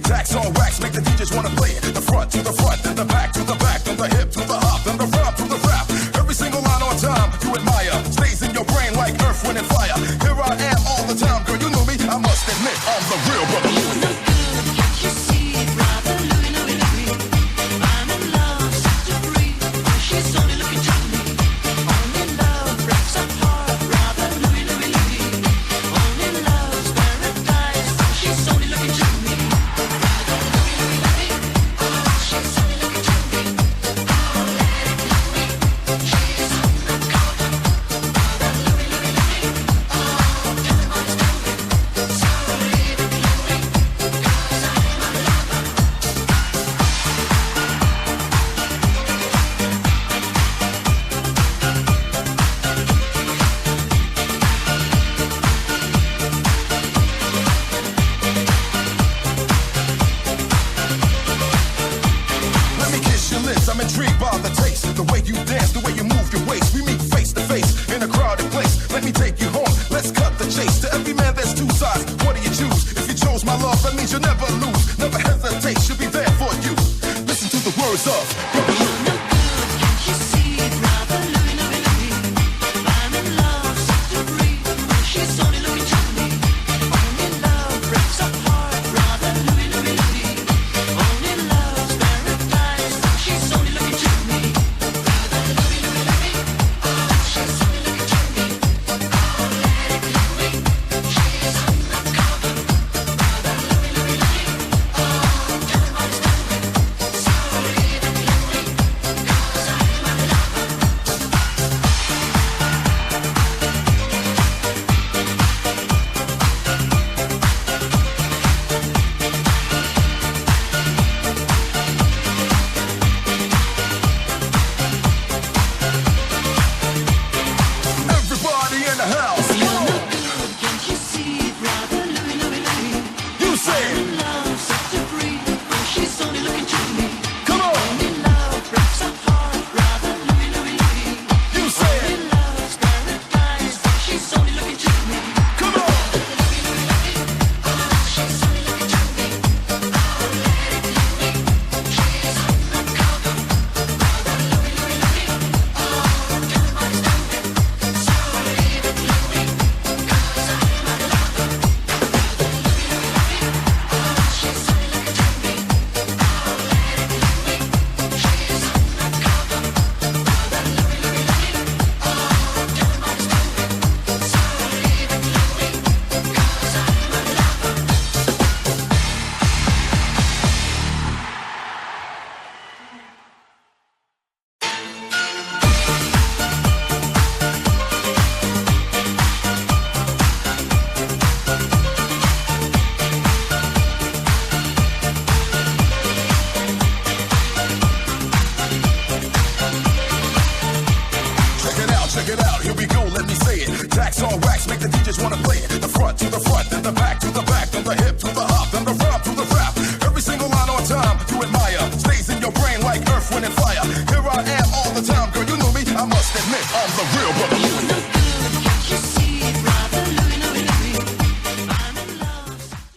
Jacks on wax make the DJs wanna play it. The front to the front, then the back to the back, then the hip to the hop, then the rap to the rap. Every single line on time you admire stays in your brain like earth, wind, and fire. Here I am all the time, girl, you know me. I must admit I'm the real brother Louie. I'm intrigued by the taste, the way you dance, the way you move your waist. We meet face to face in a crowded place. Let me take you home, let's cut the chase. To every man there's two sides, what do you choose? If you chose my love, that means you'll never lose. Never hesitate, she'll be there for you. Listen to the words of